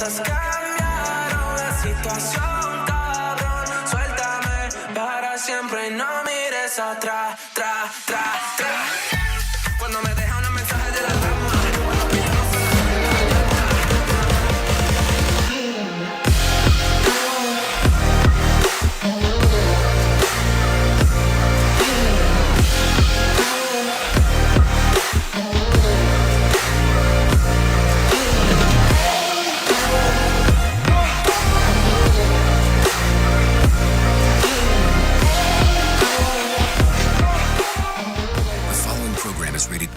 cosas cambiaron, la situación, cabrón. Suéltame para siempre y no mires atrás, Cuando me deja un mensaje de la rama.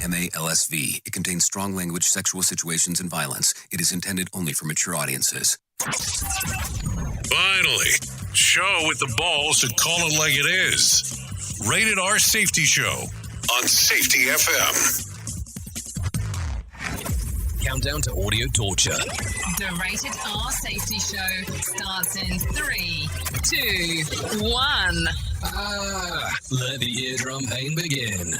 MALSV. It contains strong language, sexual situations, and violence. It is intended only for mature audiences. Finally, show with the balls to call it like it is. Rated R Safety Show on Safety FM. Countdown to audio torture. The Rated R Safety Show starts in 3, 2, 1. Let the eardrum pain begin.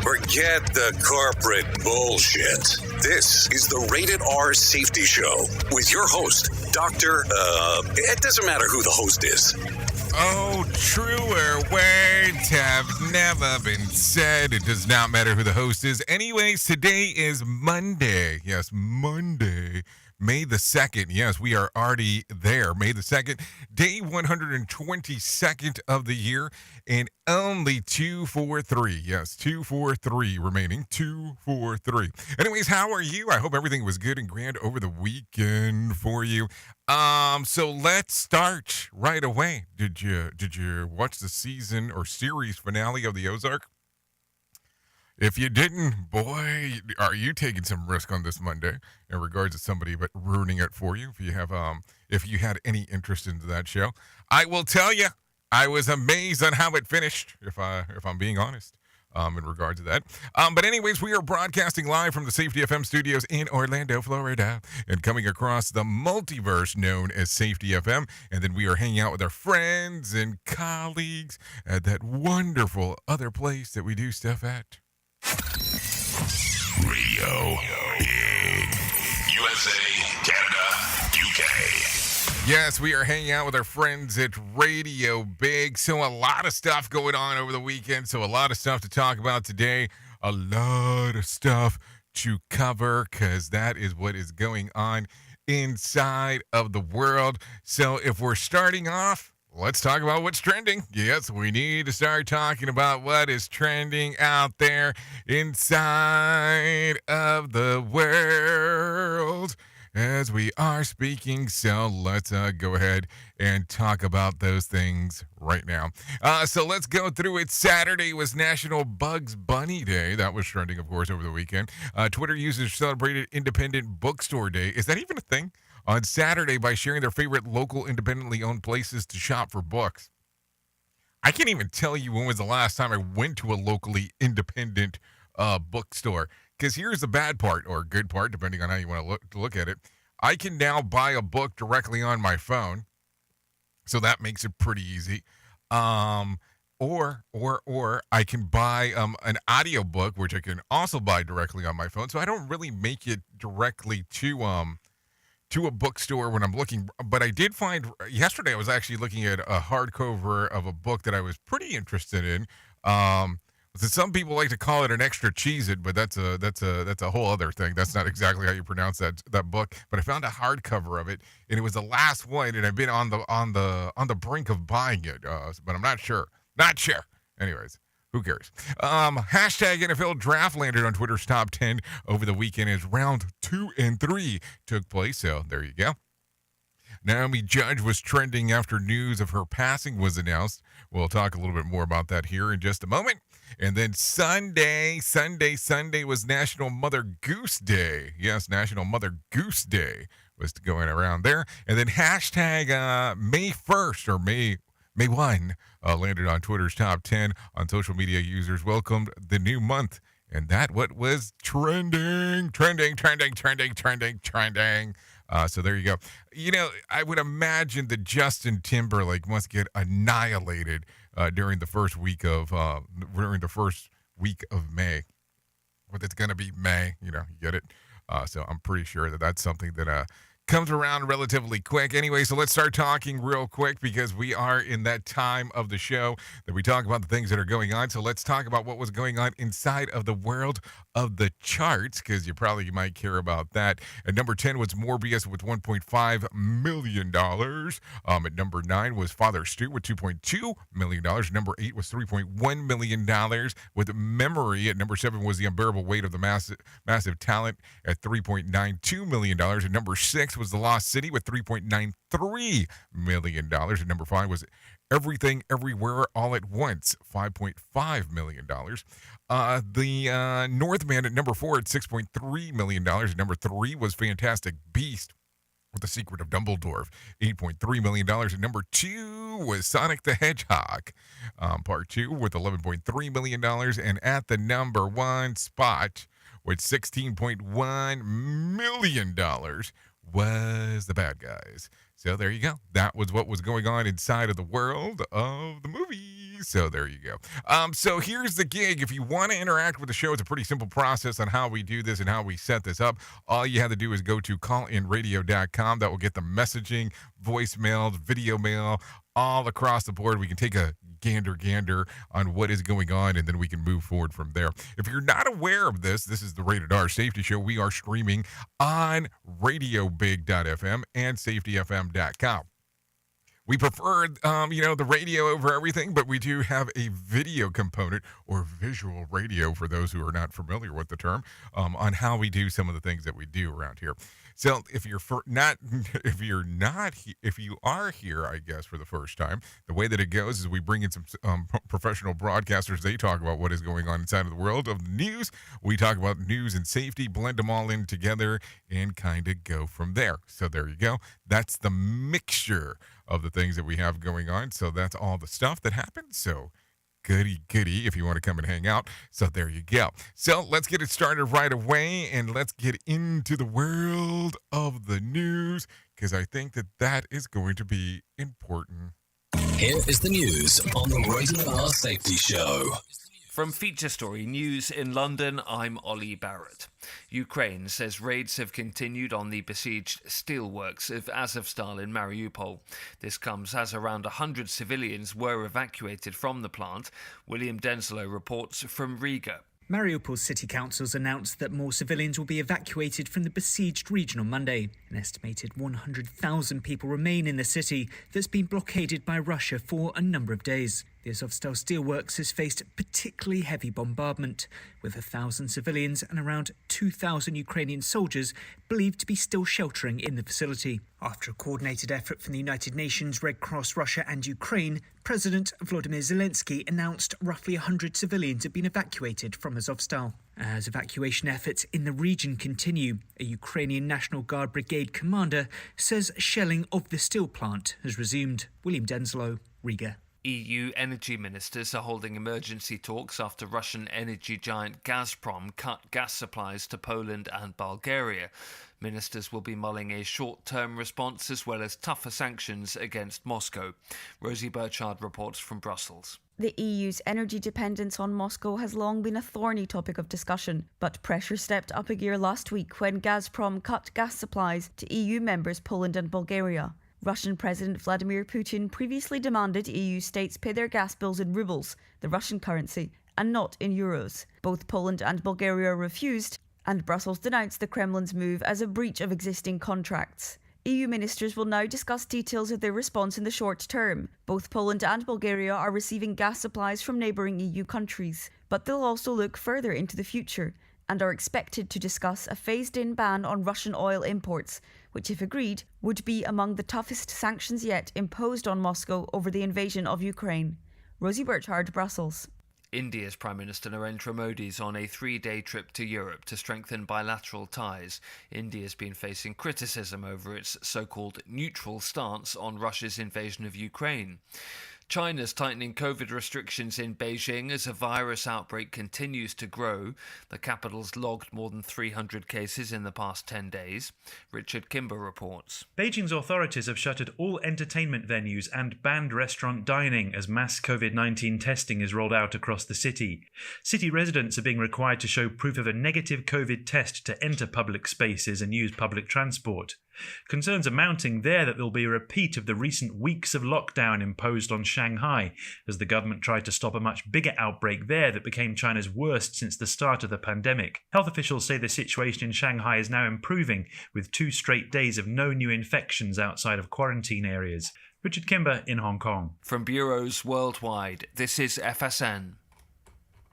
Forget the corporate bullshit. This is the Rated R Safety Show with your host, Dr. It doesn't matter who the host is. Oh, truer words have never been said. It does not matter who the host is. Anyways, today is Monday. Yes, Monday. May the 2nd. Yes, we are already there. May the 2nd. Day 122nd of the year. And only 243. Yes, 243 remaining. 243. Anyways, how are you? I hope everything was good and grand over the weekend for you. So let's start right away. Did you watch the season or series finale of the Ozark? If you didn't, boy, are you taking some risk on this Monday in regards to somebody but ruining it for you? If you had any interest into that show, I will tell you, I was amazed on how it finished. If I'm being honest, in regard to that. But anyways, we are broadcasting live from the Safety FM studios in Orlando, Florida, and coming across the multiverse known as Safety FM. And then we are hanging out with our friends and colleagues at that wonderful other place that we do stuff at. Radio Big. USA, Canada, UK. Yes, we are hanging out with our friends at Radio Big. So a lot of stuff going on over the weekend. So a lot of stuff to talk about today. A lot of stuff to cover because that is what is going on inside of the world. So if we're starting off, let's talk about what's trending. Yes, we need to start talking about what is trending out there inside of the world as we are speaking. So let's go ahead and talk about those things right now. So let's go through it. Saturday was National Bugs Bunny Day. That was trending, of course, over the weekend. Twitter users celebrated Independent Bookstore Day. Is that even a thing? On Saturday by sharing their favorite local independently owned places to shop for books. I can't even tell you when was the last time I went to a locally independent bookstore. Because here's the bad part, or good part, depending on how you want to look at it. I can now buy a book directly on my phone. So that makes it pretty easy. Or I can buy an audiobook, which I can also buy directly on my phone. So I don't really make it directly to a bookstore when I'm looking, but I did find yesterday I was actually looking at a hardcover of a book that I was pretty interested in. Some people like to call it an extra Cheez-It, but that's a whole other thing. That's not exactly how you pronounce that book. But I found a hardcover of it, and it was the last one, and I've been on the brink of buying it, but I'm not sure. Not sure. Anyways. Who cares? Hashtag NFL Draft landed on Twitter's top 10 over the weekend as round 2 and 3 took place. So there you go. Naomi Judge was trending after news of her passing was announced. We'll talk a little bit more about that here in just a moment. And then Sunday was National Mother Goose Day. Yes, National Mother Goose Day was going around there. And then hashtag May 1st or May 1 landed on Twitter's top 10 on social media users welcomed the new month. And that what was trending. So there you go. You know, I would imagine that Justin Timberlake must get annihilated during the first week of May. but it's going to be May. You get it. So I'm pretty sure that that's something that comes around relatively quick. Anyway, so let's start talking real quick because we are in that time of the show that we talk about the things that are going on. So let's talk about what was going on inside of the world of the charts, because you might care about that. At number 10 was Morbius with $1.5 million. At number 9 was Father Stu with $2.2 million. Number 8 was $3.1 million with Memory. At number 7 was The Unbearable Weight of the Massive Talent at $3.92 million. At number 6 was The Lost City with $3.93 million. At number 5 was Everything Everywhere All at Once, $5.5 million. The Northman at number 4 at $6.3 million. At number 3 was Fantastic Beast with The Secret of Dumbledore, $8.3 million. At number 2 was Sonic the Hedgehog, Part 2 with $11.3 million. And at the number 1 spot with $16.1 million was The Bad Guys. So there you go. That was what was going on inside of the world of the movie. So there you go. So here's the gig. If you want to interact with the show, it's a pretty simple process on how we do this and how we set this up. All you have to do is go to callinradio.com. That will get the messaging, voicemail, video mail, all across the board. We can take a gander on what is going on, and then we can move forward from there. If you're not aware of this is the Rated R Safety Show. We are streaming on radiobig.fm and safetyfm.com. We prefer, the radio over everything, but we do have a video component or visual radio for those who are not familiar with the term on how we do some of the things that we do around here. So if you are here, I guess, for the first time, the way that it goes is we bring in some professional broadcasters. They talk about what is going on inside of the world of the news. We talk about news and safety, blend them all in together, and kind of go from there. So there you go. That's the mixture of the things that we have going on. So that's all the stuff that happens. So goody if you want to come and hang out. So there you go. So let's get it started right away, and let's get into the world of the news, because I think that is going to be important. Here is the news on the Rated R Safety Show. From Feature Story News in London, I'm Ollie Barrett. Ukraine says raids have continued on the besieged steelworks of Azovstal in Mariupol. This comes as around 100 civilians were evacuated from the plant. William Denslow reports from Riga. Mariupol's city councils announced that more civilians will be evacuated from the besieged region on Monday. An estimated 100,000 people remain in the city that's been blockaded by Russia for a number of days. The Azovstal steelworks has faced particularly heavy bombardment, with 1,000 civilians and around 2,000 Ukrainian soldiers believed to be still sheltering in the facility. After a coordinated effort from the United Nations, Red Cross, Russia and Ukraine, President Volodymyr Zelensky announced roughly 100 civilians have been evacuated from Azovstal. As evacuation efforts in the region continue, a Ukrainian National Guard brigade commander says shelling of the steel plant has resumed. William Denslow, Riga. EU energy ministers are holding emergency talks after Russian energy giant Gazprom cut gas supplies to Poland and Bulgaria. Ministers will be mulling a short-term response as well as tougher sanctions against Moscow. Rosie Burchard reports from Brussels. The EU's energy dependence on Moscow has long been a thorny topic of discussion, but pressure stepped up a gear last week when Gazprom cut gas supplies to EU members Poland and Bulgaria. Russian President Vladimir Putin previously demanded EU states pay their gas bills in rubles, the Russian currency, and not in euros. Both Poland and Bulgaria refused, and Brussels denounced the Kremlin's move as a breach of existing contracts. EU ministers will now discuss details of their response in the short term. Both Poland and Bulgaria are receiving gas supplies from neighbouring EU countries, but they'll also look further into the future and are expected to discuss a phased-in ban on Russian oil imports, which, if agreed, would be among the toughest sanctions yet imposed on Moscow over the invasion of Ukraine. Rosie Burchard, Brussels. India's Prime Minister Narendra Modi is on a 3-day trip to Europe to strengthen bilateral ties. India's been facing criticism over its so-called neutral stance on Russia's invasion of Ukraine. China's tightening COVID restrictions in Beijing as a virus outbreak continues to grow. The capital's logged more than 300 cases in the past 10 days. Richard Kimber reports. Beijing's authorities have shuttered all entertainment venues and banned restaurant dining as mass COVID-19 testing is rolled out across the city. City residents are being required to show proof of a negative COVID test to enter public spaces and use public transport. Concerns are mounting there that there will be a repeat of the recent weeks of lockdown imposed on Shanghai, as the government tried to stop a much bigger outbreak there that became China's worst since the start of the pandemic. Health officials say the situation in Shanghai is now improving, with 2 straight days of no new infections outside of quarantine areas. Richard Kimber in Hong Kong. From bureaus worldwide, this is FSN.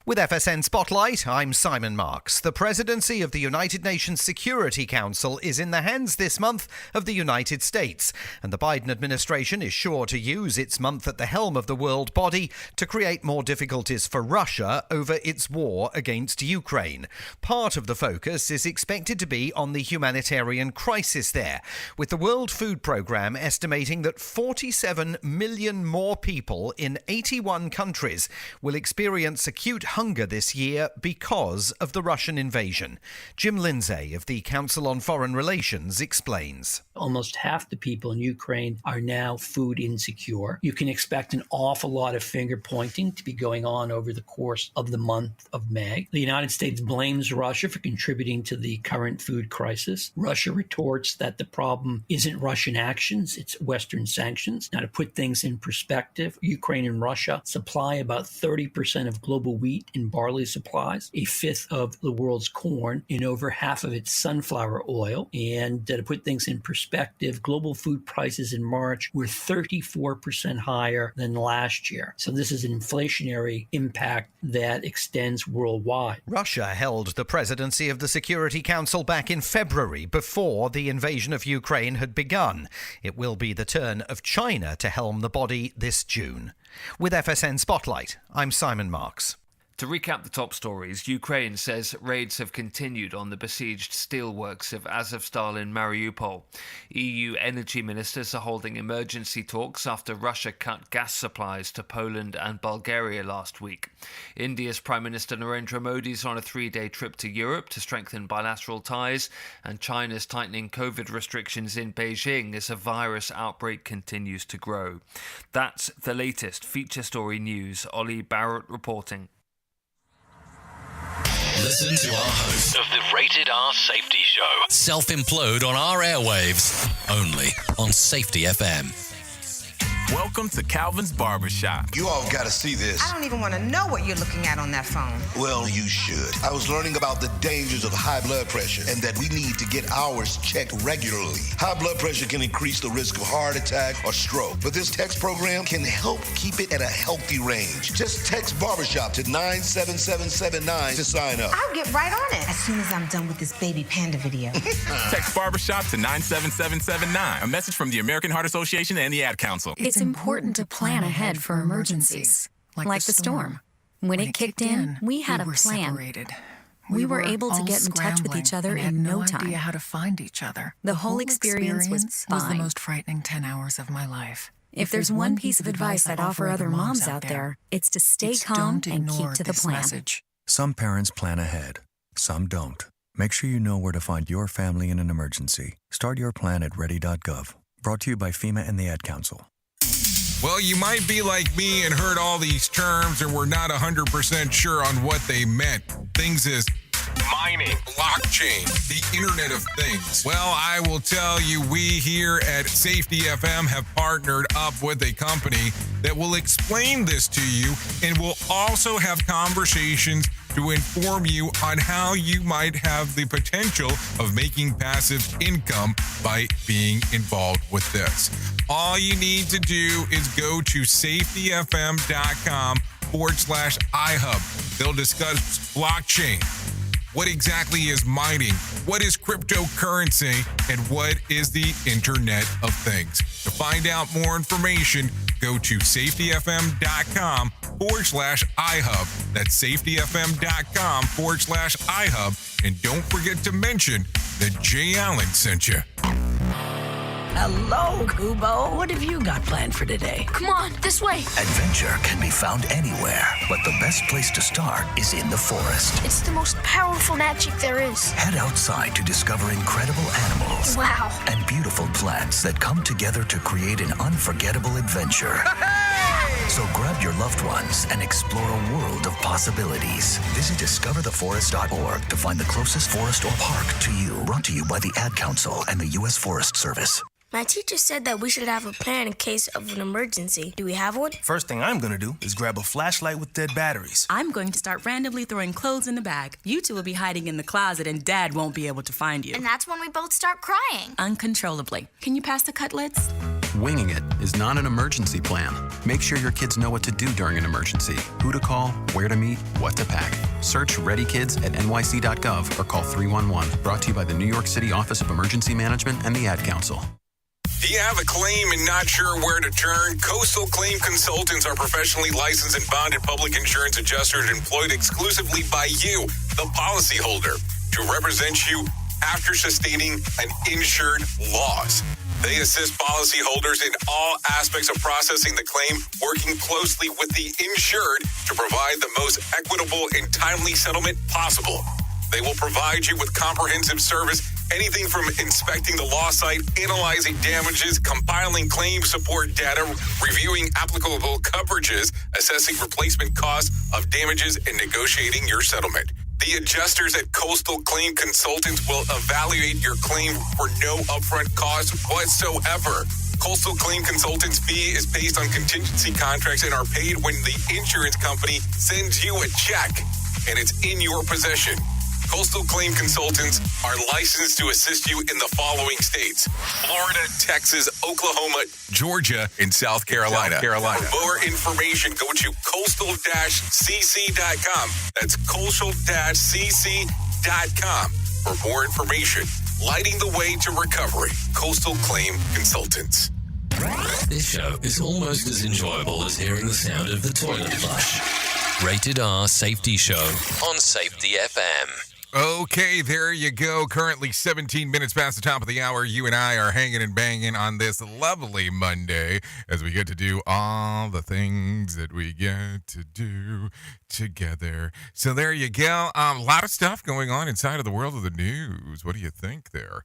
With FSN Spotlight, I'm Simon Marks. The presidency of the United Nations Security Council is in the hands this month of the United States, and the Biden administration is sure to use its month at the helm of the world body to create more difficulties for Russia over its war against Ukraine. Part of the focus is expected to be on the humanitarian crisis there, with the World Food Programme estimating that 47 million more people in 81 countries will experience acute hunger this year because of the Russian invasion. Jim Lindsay of the Council on Foreign Relations explains. Almost half the people in Ukraine are now food insecure. You can expect an awful lot of finger pointing to be going on over the course of the month of May. The United States blames Russia for contributing to the current food crisis. Russia retorts that the problem isn't Russian actions, it's Western sanctions. Now, to put things in perspective, Ukraine and Russia supply about 30% of global wheat and barley supplies, a fifth of the world's corn, and over half of its sunflower oil. And to put things in perspective, global food prices in March were 34% higher than last year. So this is an inflationary impact that extends worldwide. Russia held the presidency of the Security Council back in February, before the invasion of Ukraine had begun. It will be the turn of China to helm the body this June. With FSN Spotlight, I'm Simon Marks. To recap the top stories, Ukraine says raids have continued on the besieged steelworks of Azovstal in Mariupol. EU energy ministers are holding emergency talks after Russia cut gas supplies to Poland and Bulgaria last week. India's Prime Minister Narendra Modi is on a 3-day trip to Europe to strengthen bilateral ties, and China's tightening COVID restrictions in Beijing as a virus outbreak continues to grow. That's the latest feature story news. Ollie Barrett reporting. Listen to our host of the Rated R Safety Show. Self-implode on our airwaves. Only on Safety FM. Welcome to Calvin's Barbershop. You all gotta see this. I don't even want to know what you're looking at on that phone. Well, you should. I was learning about the dangers of high blood pressure and that we need to get ours checked regularly. High blood pressure can increase the risk of heart attack or stroke, but this text program can help keep it at a healthy range. Just text Barbershop to 97779 to sign up. I'll get right on it as soon as I'm done with this baby panda video. Text Barbershop to 97779. A message from the American Heart Association and the Ad Council. It's important to plan ahead for emergencies, like the storm. When it kicked in, we had a plan. Separated. We were able to get in touch with each other in no time. Idea how to find each other. The whole experience was fine. the most frightening 10 hours of my life. If there's one piece of advice I'd offer other moms out there, it's to stay calm and keep to the plan. Message. Some parents plan ahead, some don't. Make sure you know where to find your family in an emergency. Start your plan at ready.gov. Brought to you by FEMA and the Ad Council. Well, you might be like me and heard all these terms and were not 100% sure on what they meant. Things as mining, blockchain, the Internet of Things. Well, I will tell you, we here at Safety FM have partnered up with a company that will explain this to you and will also have conversations to inform you on how you might have the potential of making passive income by being involved with this. All you need to do is go to safetyfm.com/iHub. They'll discuss blockchain. What exactly is mining? What is cryptocurrency? And what is the Internet of Things? To find out more information, go to safetyfm.com/iHub. That's safetyfm.com/iHub. And don't forget to mention that Jay Allen sent you. Hello, Kubo. What have you got planned for today? Come on, this way. Adventure can be found anywhere, but the best place to start is in the forest. It's the most powerful magic there is. Head outside to discover incredible animals. Wow. And beautiful plants that come together to create an unforgettable adventure. So grab your loved ones and explore a world of possibilities. Visit discovertheforest.org to find the closest forest or park to you. Brought to you by the Ad Council and the U.S. Forest Service. My teacher said that we should have a plan in case of an emergency. Do we have one? First thing I'm gonna do is grab a flashlight with dead batteries. I'm going to start randomly throwing clothes in the bag. You two will be hiding in the closet and Dad won't be able to find you. And that's when we both start crying. Uncontrollably. Can you pass the cutlets? Winging it is not an emergency plan. Make sure your kids know what to do during an emergency, who to call, where to meet, what to pack. Search Ready Kids at nyc.gov or call 311. Brought to you by the New York City Office of Emergency Management and the Ad Council. Do you have a claim and not sure where to turn? Coastal Claim Consultants are professionally licensed and bonded public insurance adjusters employed exclusively by you, the policyholder, to represent you after sustaining an insured loss. They assist policyholders in all aspects of processing the claim, working closely with the insured to provide the most equitable and timely settlement possible. They will provide you with comprehensive service, anything from inspecting the loss site, analyzing damages, compiling claim support data, reviewing applicable coverages, assessing replacement costs of damages, and negotiating your settlement. The adjusters at Coastal Claim Consultants will evaluate your claim for no upfront cost whatsoever. Coastal Claim Consultants' fee is based on contingency contracts and are paid when the insurance company sends you a check and it's in your possession. Coastal Claim Consultants are licensed to assist you in the following states: Florida, Texas, Oklahoma, Georgia, and South Carolina. For more information, go to coastal-cc.com. That's coastal-cc.com. For more information, lighting the way to recovery. Coastal Claim Consultants. This show is almost as enjoyable as hearing the sound of the toilet flush. Rated R Safety Show on Safety FM. Okay, there you go. Currently 17 minutes past the top of the hour. You and I are hanging and banging on this lovely Monday as we get to do all the things that we get to do together. So there you go. A lot of stuff going on inside of the world of the news. What do you think there?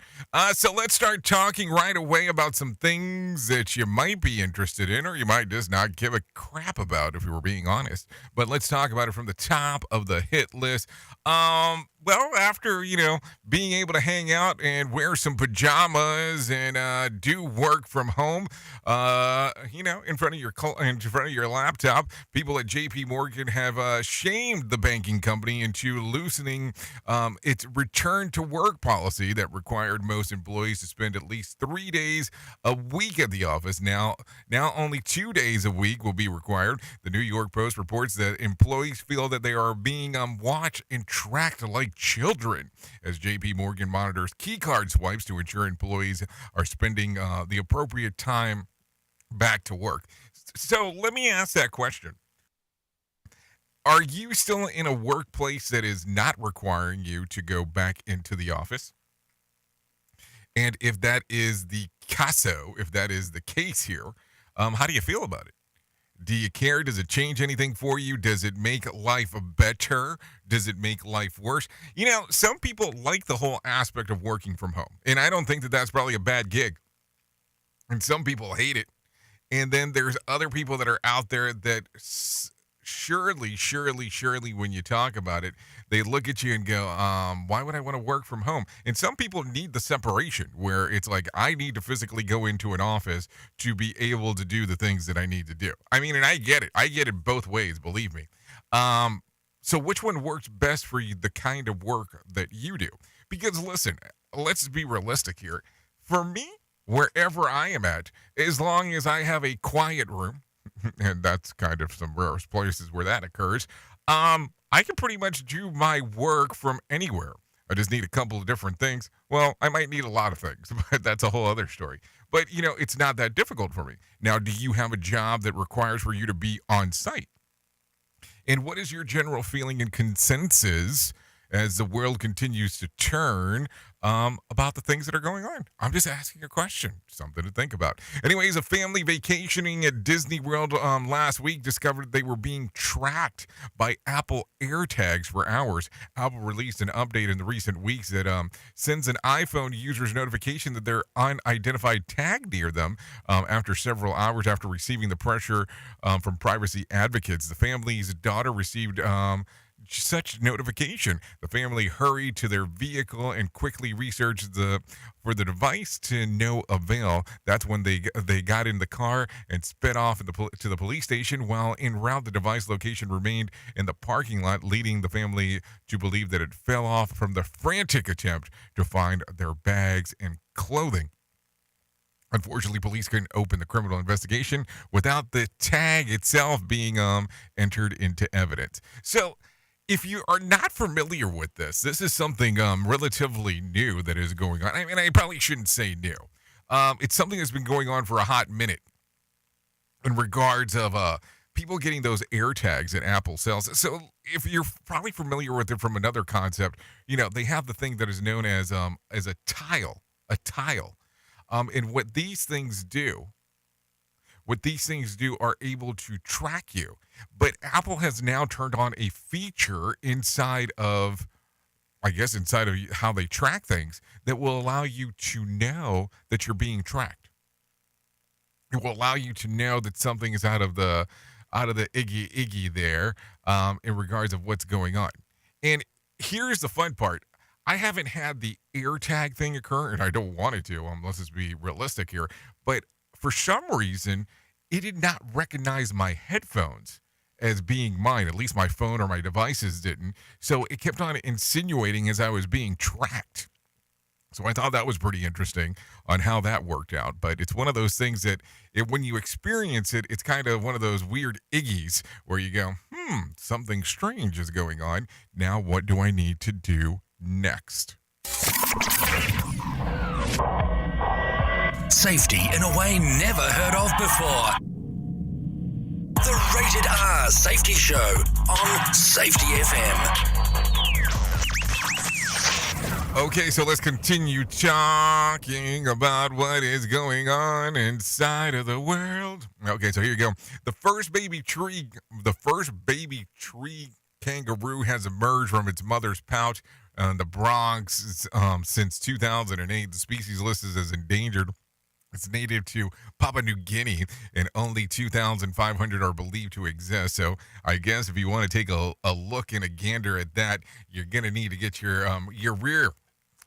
So let's start talking right away about some things that you might be interested in or you might just not give a crap about if you were being honest. But let's talk about it from the top of the hit list. Well, after, being able to hang out and wear some pajamas and do work from home, in front of your laptop, people at JP Morgan have shamed the banking company into loosening its return to work policy that required most employees to spend at least 3 days a week at the office. Now only 2 days a week will be required. The New York Post reports that employees feel that they are being watched and tracked like children as JP Morgan monitors key card swipes to ensure employees are spending the appropriate time back to work. So let me ask that question. Are you still in a workplace that is not requiring you to go back into the office? And if that is the caso, if that is the case here, how do you feel about it? Do you care? Does it change anything for you? Does it make life better? Does it make life worse? Some people like the whole aspect of working from home, and I don't think that that's probably a bad gig. And some people hate it. And then there's other people that are out there that surely, when you talk about it, they look at you and go, why would I want to work from home? And some people need the separation where it's like, I need to physically go into an office to be able to do the things that I need to do. I mean, and I get it. I get it both ways, believe me. So which one works best for you, the kind of work that you do? Because listen, let's be realistic here. For me, wherever I am at, as long as I have a quiet room, and that's kind of some rare places where that occurs, I can pretty much do my work from anywhere. I just need a couple of different things. Well, I might need a lot of things, but that's a whole other story. But, it's not that difficult for me. Now, do you have a job that requires for you to be on site? And what is your general feeling and consensus as the world continues to turn about the things that are going on. I'm just asking a question, something to think about. Anyways, a family vacationing at Disney World last week discovered they were being tracked by Apple AirTags for hours. Apple released an update in the recent weeks that sends an iPhone user's notification that their unidentified tag near them after several hours after receiving the pressure from privacy advocates. The family's daughter received such notification. The family hurried to their vehicle and quickly researched for the device, to no avail. That's when they got in the car and sped off to the police station. While en route, the device location remained in the parking lot, leading the family to believe that it fell off from the frantic attempt to find their bags and clothing. Unfortunately, police couldn't open the criminal investigation without the tag itself being entered into evidence. So, if you are not familiar with this is something relatively new that is going on. I mean, I probably shouldn't say new. It's something that's been going on for a hot minute in regards of people getting those AirTags that Apple sells. So if you're probably familiar with it from another concept, they have the thing that is known as a tile. And what these things do are able to track you. But Apple has now turned on a feature inside of how they track things that will allow you to know that you're being tracked. It will allow you to know that something is out of the iggy there in regards of what's going on. And here's the fun part. I haven't had the AirTag thing occur, and I don't want it to, let's just be realistic here. But for some reason, it did not recognize my headphones as being mine. At least my phone or my devices didn't. So it kept on insinuating as I was being tracked. So I thought that was pretty interesting on how that worked out. But it's one of those things that when you experience it, it's kind of one of those weird iggies where you go, something strange is going on. Now what do I need to do next? Safety in a way never heard of before. The Rated R Safety Show on Safety FM. Okay, so let's continue talking about what is going on inside of the world. Okay, so here you go. The first baby tree kangaroo has emerged from its mother's pouch in the Bronx since 2008. The species listed as endangered. It's native to Papua New Guinea, and only 2,500 are believed to exist. So I guess if you want to take a look and a gander at that, you're going to need to get your rear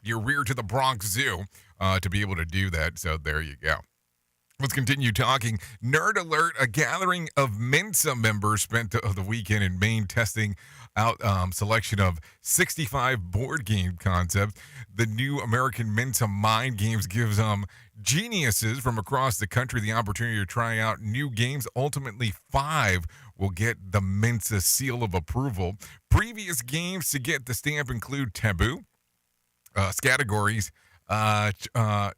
to the Bronx Zoo to be able to do that. So there you go. Let's continue talking. Nerd alert, a gathering of Mensa members spent the weekend in Maine testing out selection of 65 board game concepts. The new American Mensa Mind Games gives geniuses from across the country the opportunity to try out new games. Ultimately, 5 will get the Mensa seal of approval. Previous games to get the stamp include Taboo, Categories,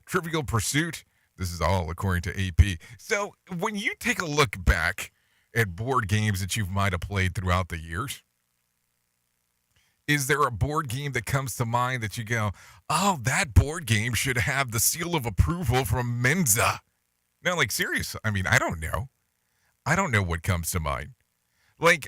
Trivial Pursuit. This is all according to AP. So when you take a look back at board games that you might have played throughout the years, is there a board game that comes to mind that you go, oh, that board game should have the seal of approval from Mensa? No, like, serious. I mean, I don't know. I don't know what comes to mind. Like,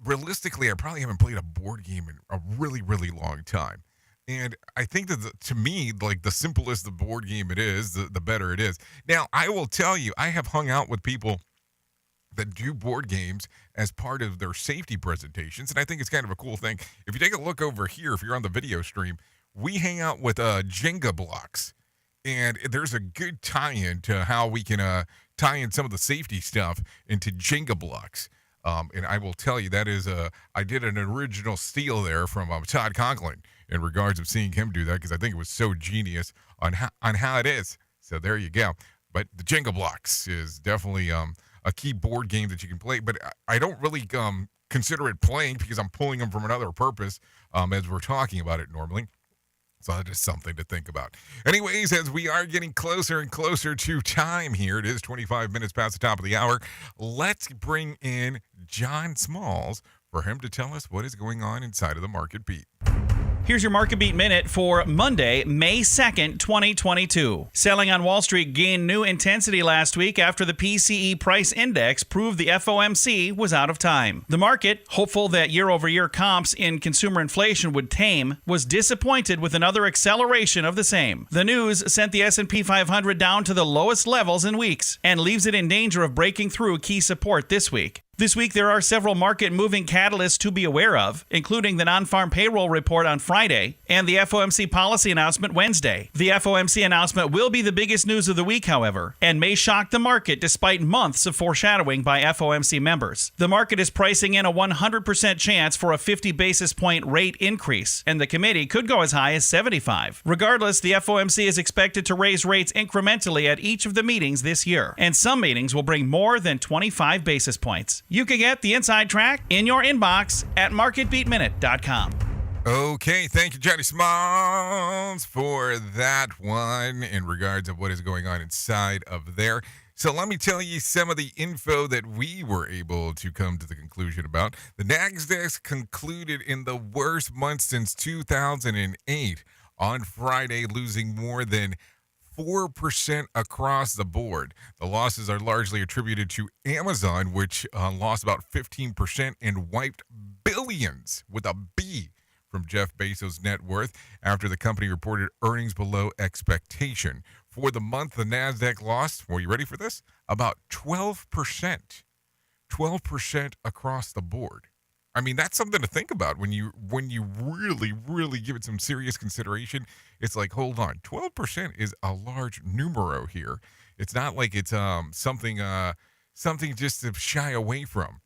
realistically, I probably haven't played a board game in a really, really long time. And I think that, to me, like, the simplest the board game it is, the better it is. Now, I will tell you, I have hung out with people that do board games as part of their safety presentations, and I think it's kind of a cool thing. If you take a look over here, if you're on the video stream, we hang out with Jenga blocks, and there's a good tie-in to how we can tie in some of the safety stuff into Jenga blocks. And I will tell you, that is I did an original steal there from Todd Conklin in regards of seeing him do that, because I think it was so genius on how it is. So there you go. But the Jenga blocks is definitely a key board game that you can play. But I don't really consider it playing, because I'm pulling them from another purpose as we're talking about it normally. So that is something to think about. Anyways, as we are getting closer and closer to time here, it is 25 minutes past the top of the hour. Let's bring in John Smalls for him to tell us what is going on inside of the Market Beat. Here's your Market Beat Minute for Monday, May 2nd, 2022. Selling on Wall Street gained new intensity last week after the PCE price index proved the FOMC was out of time. The market, hopeful that year-over-year comps in consumer inflation would tame, was disappointed with another acceleration of the same. The news sent the S&P 500 down to the lowest levels in weeks and leaves it in danger of breaking through key support this week. This week, there are several market-moving catalysts to be aware of, including the non-farm payroll report on Friday and the FOMC policy announcement Wednesday. The FOMC announcement will be the biggest news of the week, however, and may shock the market despite months of foreshadowing by FOMC members. The market is pricing in a 100% chance for a 50 basis point rate increase, and the committee could go as high as 75. Regardless, the FOMC is expected to raise rates incrementally at each of the meetings this year, and some meetings will bring more than 25 basis points. You can get the inside track in your inbox at marketbeatminute.com. Okay, thank you, Johnny Smalls, for that one in regards of what is going on inside of there. So let me tell you some of the info that we were able to come to the conclusion about. The NASDAQ concluded in the worst month since 2008 on Friday, losing more than 4% across the board. The losses are largely attributed to Amazon, which lost about 15% and wiped billions with a B from Jeff Bezos' net worth after the company reported earnings below expectation. For the month, the NASDAQ lost, were you ready for this? About 12%. 12% across the board. I mean, that's something to think about when you really give it some serious consideration. It's like, hold on, 12% is a large numero here. It's not like it's something just to shy away from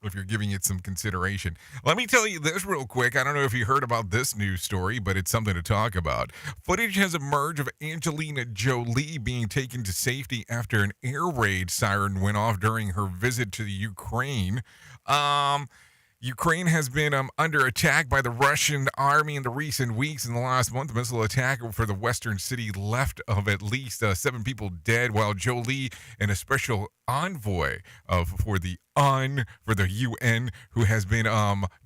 if you're giving it some consideration. Let me tell you this real quick. I don't know if you heard about this news story, but it's something to talk about. Footage has emerged of Angelina Jolie being taken to safety after an air raid siren went off during her visit to the Ukraine. Ukraine has been under attack by the Russian army in the recent weeks. In the last month, a missile attack for the western city left of at least 7 people dead, while Jolie and a special envoy for the UN, who has been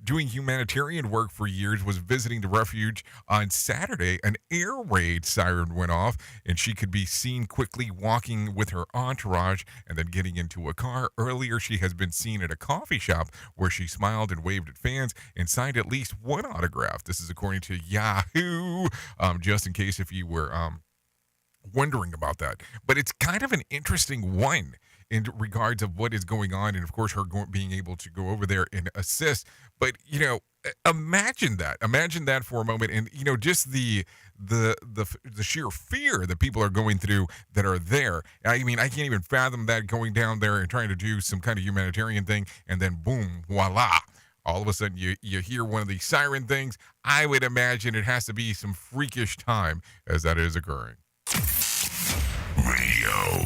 doing humanitarian work for years, was visiting the refuge on Saturday. An air raid siren went off, and she could be seen quickly walking with her entourage and then getting into a car. Earlier, she has been seen at a coffee shop where she smiled and waved at fans and signed at least one autograph. This is according to Yahoo, just in case if you were wondering about that. But it's kind of an interesting one in regards of what is going on, and of course her being able to go over there and assist. But imagine that for a moment, and just the sheer fear that people are going through that are there. I mean, I can't even fathom that, going down there and trying to do some kind of humanitarian thing, and then boom, voila, all of a sudden you hear one of these siren things. I would imagine it has to be some freakish time as that is occurring. Radio.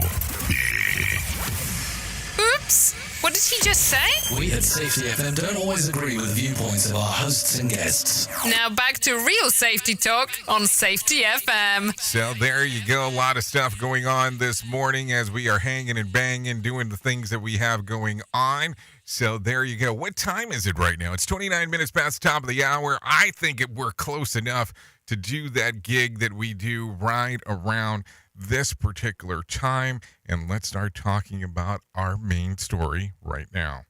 Oops! What did he just say? We at Safety FM don't always agree with viewpoints of our hosts and guests. Now back to real safety talk on Safety FM. So there you go. A lot of stuff going on this morning as we are hanging and banging, doing the things that we have going on. So there you go. What time is it right now? It's 29 minutes past the top of the hour. I think we're close enough to do that gig that we do right around this particular time. And let's start talking about our main story right now.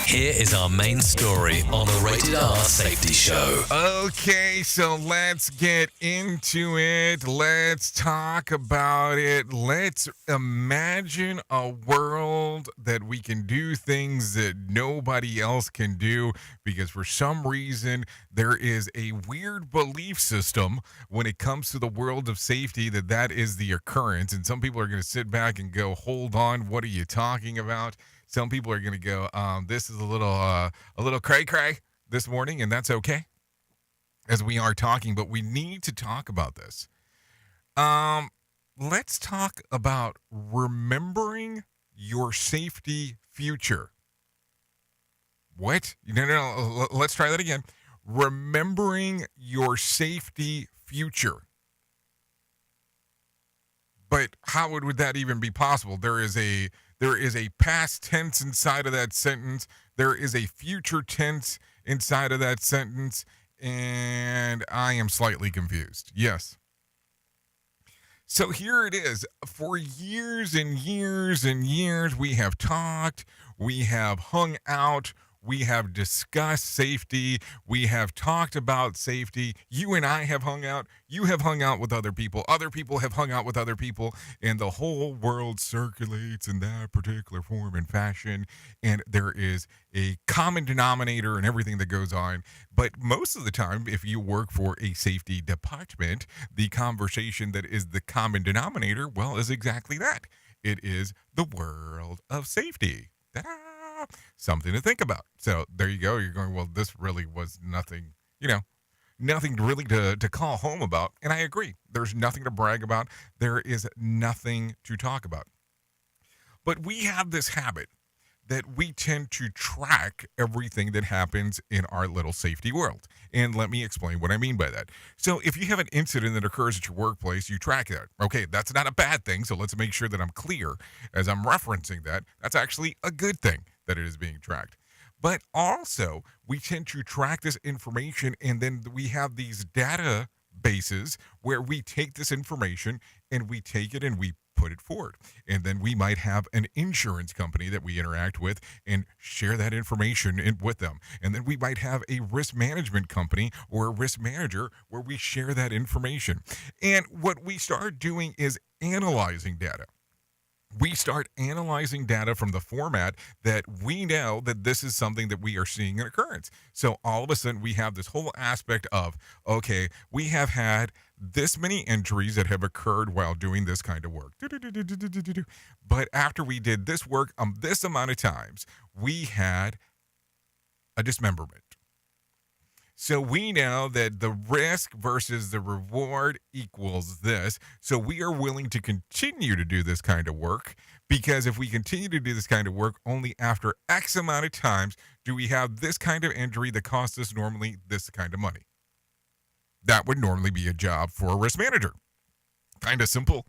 Here is our main story on the Rated R Safety Show. Okay, so let's get into it. Let's talk about it. Let's imagine a world that we can do things that nobody else can do, because for some reason there is a weird belief system when it comes to the world of safety that is the occurrence. And some people are going to sit back and go, hold on, what are you talking about? Some people are going to go, this is a little cray-cray this morning, and that's okay, as we are talking, but we need to talk about this. Let's talk about remembering your safety future. What? No, let's try that again. Remembering your safety future. But how would that even be possible? There is a There is a past tense inside of that sentence. There is a future tense inside of that sentence. And I am slightly confused. Yes. So here it is. For years and years and years, we have talked, we have hung out, we have discussed safety, we have talked about safety. You and I have hung out. You have hung out with other people have hung out with other people, and the whole world circulates in that particular form and fashion, and there is a common denominator in everything that goes on. But most of the time, if you work for a safety department, the conversation that is the common denominator, well, is exactly that. It is the world of safety. Ta-da! Something to think about. So there you go. You're going, well, this really was nothing, nothing really to call home about. And I agree. There's nothing to brag about. There is nothing to talk about. But we have this habit that we tend to track everything that happens in our little safety world. And let me explain what I mean by that. So if you have an incident that occurs at your workplace, you track that. Okay, that's not a bad thing. So let's make sure that I'm clear as I'm referencing that. That's actually a good thing that it is being tracked. But also, we tend to track this information, and then we have these databases where we take this information and we take it and we put it forward. And then we might have an insurance company that we interact with and share that information with them. And then we might have a risk management company or a risk manager where we share that information. And what we start doing is analyzing data. We start analyzing data from the format that we know that this is something that we are seeing in occurrence. So all of a sudden we have this whole aspect of, okay, we have had this many entries that have occurred while doing this kind of work. But after we did this work this amount of times, we had a dismemberment. So we know that the risk versus the reward equals this. So we are willing to continue to do this kind of work, because if we continue to do this kind of work, only after X amount of times do we have this kind of injury that costs us normally this kind of money. That would normally be a job for a risk manager. Kind of simple.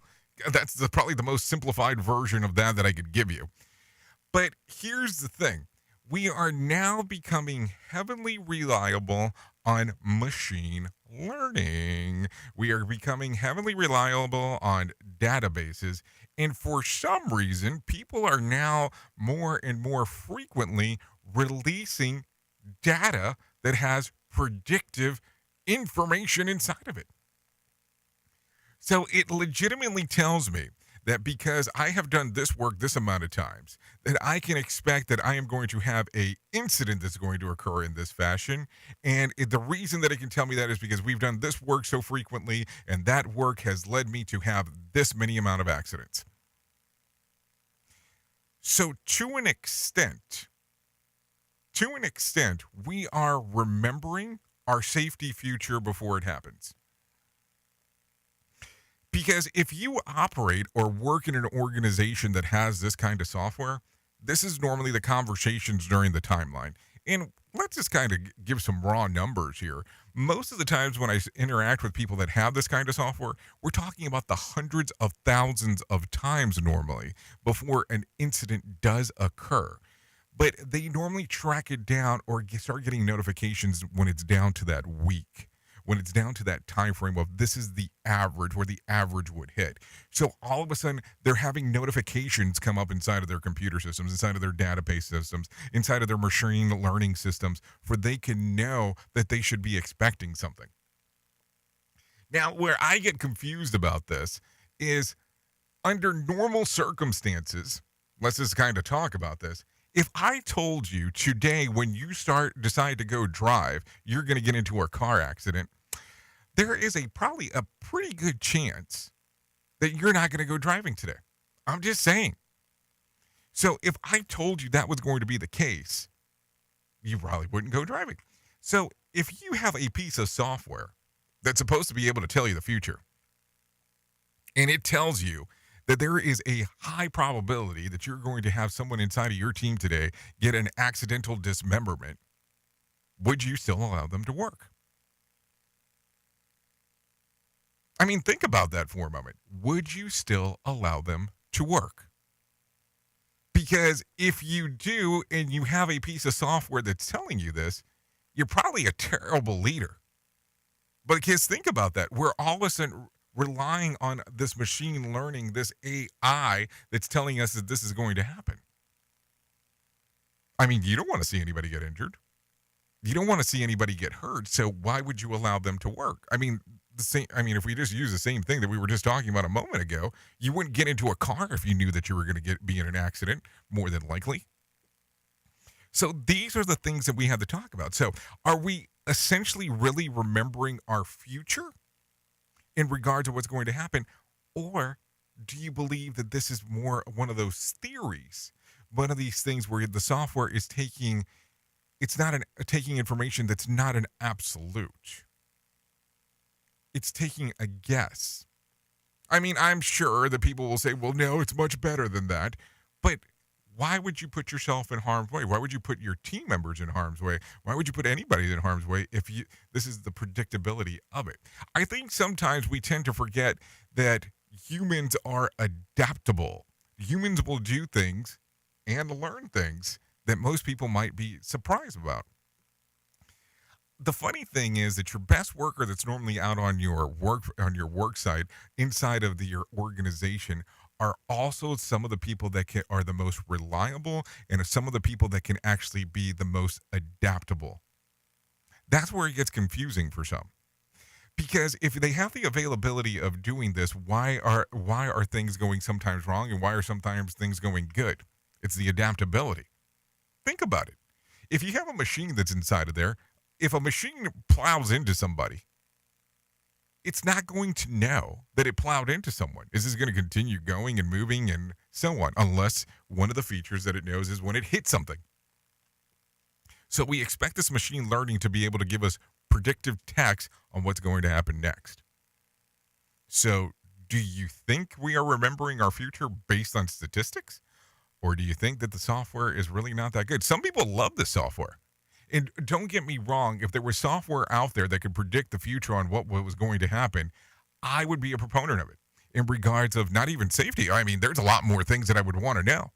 That's probably the most simplified version of that I could give you. But here's the thing. We are now becoming heavily reliable on machine learning. We are becoming heavily reliable on databases. And for some reason, people are now more and more frequently releasing data that has predictive information inside of it. So it legitimately tells me that because I have done this work this amount of times, that I can expect that I am going to have a incident that's going to occur in this fashion. And the reason that it can tell me that is because we've done this work so frequently, and that work has led me to have this many amount of accidents. So to an extent, we are remembering our safety future before it happens. Because if you operate or work in an organization that has this kind of software, this is normally the conversations during the timeline. And let's just kind of give some raw numbers here. Most of the times when I interact with people that have this kind of software, we're talking about the hundreds of thousands of times normally before an incident does occur. But they normally track it down or start getting notifications when it's down to that week, when it's down to that time frame of this is the average, where the average would hit. So all of a sudden, they're having notifications come up inside of their computer systems, inside of their database systems, inside of their machine learning systems, for they can know that they should be expecting something. Now, where I get confused about this is under normal circumstances, let's just kind of talk about this. If I told you today when you decide to go drive, you're going to get into a car accident, there is probably a pretty good chance that you're not going to go driving today. I'm just saying. So if I told you that was going to be the case, you probably wouldn't go driving. So if you have a piece of software that's supposed to be able to tell you the future, and it tells you that there is a high probability that you're going to have someone inside of your team today get an accidental dismemberment, would you still allow them to work? I mean, think about that for a moment. Would you still allow them to work? Because if you do and you have a piece of software that's telling you this, you're probably a terrible leader. But kids, think about that. We're all of a sudden relying on this machine learning, this AI that's telling us that this is going to happen. I mean, you don't want to see anybody get injured. You don't want to see anybody get hurt. So why would you allow them to work? I mean, if we just use the same thing that we were just talking about a moment ago, you wouldn't get into a car if you knew that you were going to be in an accident, more than likely. So these are the things that we have to talk about. So are we essentially really remembering our future in regard to what's going to happen? Or do you believe that this is more one of those theories, one of these things where the software is taking information that's not an absolute? It's taking a guess. I mean, I'm sure that people will say, well, no, it's much better than that. But why would you put yourself in harm's way? Why would you put your team members in harm's way? Why would you put anybody in harm's way if this is the predictability of it? I think sometimes we tend to forget that humans are adaptable. Humans will do things and learn things that most people might be surprised about. The funny thing is that your best worker that's normally out on your work site inside of your organization are also some of the people that are the most reliable and some of the people that can actually be the most adaptable. That's where it gets confusing for some. Because if they have the availability of doing this, why are things going sometimes wrong and why are sometimes things going good? It's the adaptability. Think about it. If you have a machine that's inside of there, if a machine plows into somebody, it's not going to know that it plowed into someone. Is this going to continue going and moving and so on, unless one of the features that it knows is when it hits something. So we expect this machine learning to be able to give us predictive text on what's going to happen next. So do you think we are remembering our future based on statistics? Or do you think that the software is really not that good? Some people love this software. And don't get me wrong, if there was software out there that could predict the future on what was going to happen, I would be a proponent of it in regards of not even safety. I mean, there's a lot more things that I would want to know,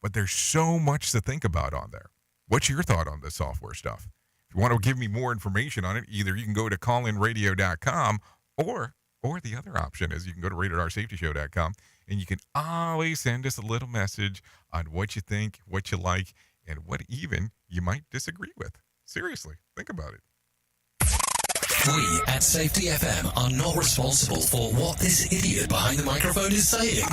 but there's so much to think about on there. What's your thought on this software stuff? If you want to give me more information on it, either you can go to callinradio.com or the other option is you can go to ratedarsafetyshow.com and you can always send us a little message on what you think, what you like, and what even you might disagree with. Seriously, think about it. We at Safety FM are not responsible for what this idiot behind the microphone is saying.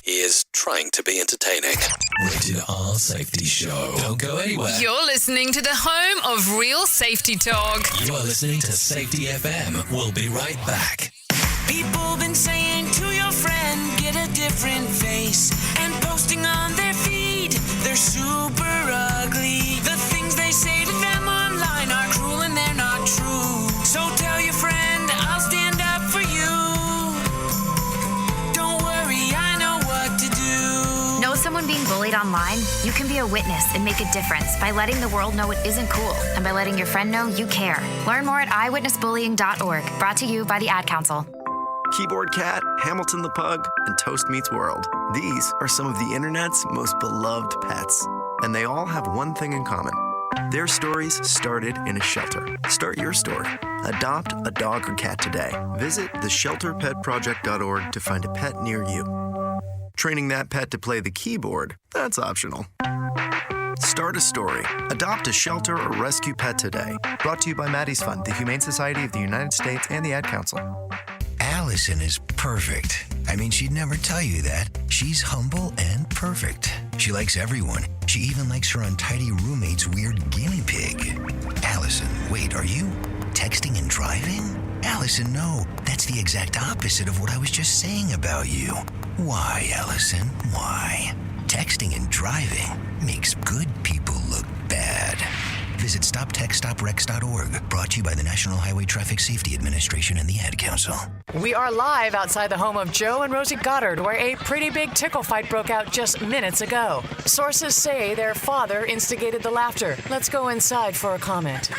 He is trying to be entertaining. Rated R Safety Show. Don't go anywhere. You're listening to the home of real safety talk. You are listening to Safety FM. We'll be right back. People been saying to your friend, get a different face, and posting on their feed, they're super ugly. The things they say to them online are cruel and they're not true. So tell your friend, I'll stand up for you. Don't worry, I know what to do. Know someone being bullied online? You can be a witness and make a difference by letting the world know it isn't cool and by letting your friend know you care. Learn more at eyewitnessbullying.org. Brought to you by the Ad Council. Keyboard Cat, Hamilton the Pug, and Toast Meets World. These are some of the internet's most beloved pets, and they all have one thing in common. Their stories started in a shelter. Start your story. Adopt a dog or cat today. Visit theshelterpetproject.org to find a pet near you. Training that pet to play the keyboard, that's optional. Start a story. Adopt a shelter or rescue pet today. Brought to you by Maddie's Fund, the Humane Society of the United States, and the Ad Council. Allison is perfect. I mean, she'd never tell you that. She's humble and perfect. She likes everyone. She even likes her untidy roommate's weird guinea pig. Allison, wait, are you texting and driving? Allison, no. That's the exact opposite of what I was just saying about you. Why, Allison? Why? Texting and driving makes good people look bad. Visit StopTextStopWrecks.org. Brought to you by the National Highway Traffic Safety Administration and the Ad Council. We are live outside the home of Joe and Rosie Goddard, where a pretty big tickle fight broke out just minutes ago. Sources say their father instigated the laughter. Let's go inside for a comment.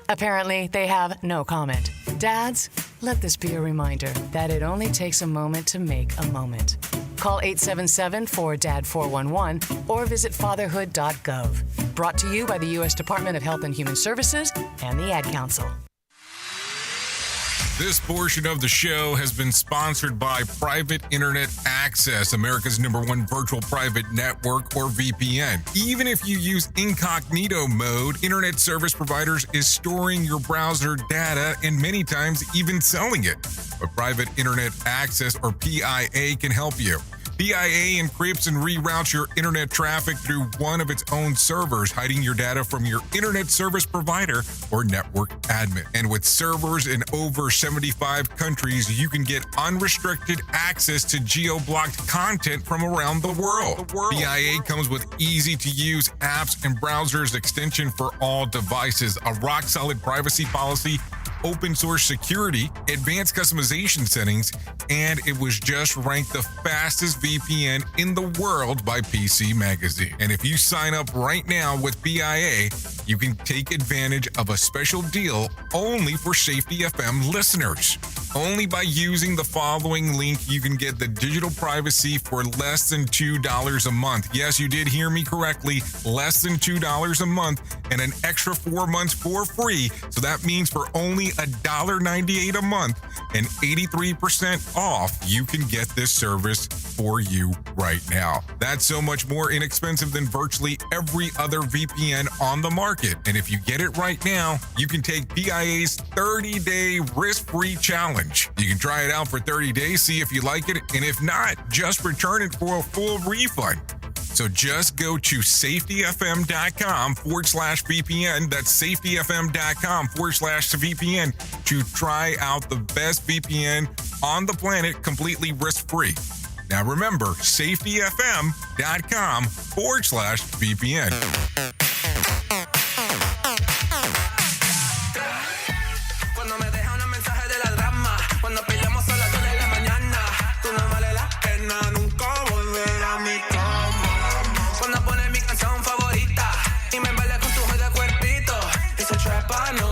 Apparently, they have no comment. Dads, let this be a reminder that it only takes a moment to make a moment. Call 877-4DAD-411 or visit fatherhood.gov. Brought to you by the U.S. Department of Health and Human Services and the Ad Council. This portion of the show has been sponsored by Private Internet Access, America's #1 virtual private network, or VPN. Even if you use incognito mode, internet service providers is storing your browser data and many times even selling it. But Private Internet Access, or PIA, can help you. PIA encrypts and reroutes your internet traffic through one of its own servers, hiding your data from your internet service provider or network admin. And with servers in over 75 countries, you can get unrestricted access to geo-blocked content from around the world. PIA comes with easy-to-use apps and browsers extension for all devices, a rock-solid privacy policy, open source security, advanced customization settings, and it was just ranked the fastest VPN in the world by PC Magazine. And if you sign up right now with PIA, you can take advantage of a special deal only for Safety FM listeners. Only by using the following link, you can get the digital privacy for less than $2 a month. Yes, you did hear me correctly, less than $2 a month, and an extra 4 months for free. So that means for only $1.98 a month and 83% off, you can get this service for you right now. That's so much more inexpensive than virtually every other VPN on the market. And if you get it right now, you can take PIA's 30-day risk-free challenge. You can try it out for 30 days, see if you like it, and if not, just return it for a full refund. So just go to safetyfm.com/VPN. That's safetyfm.com/VPN to try out the best VPN on the planet completely risk-free. Now remember, safetyfm.com/VPN.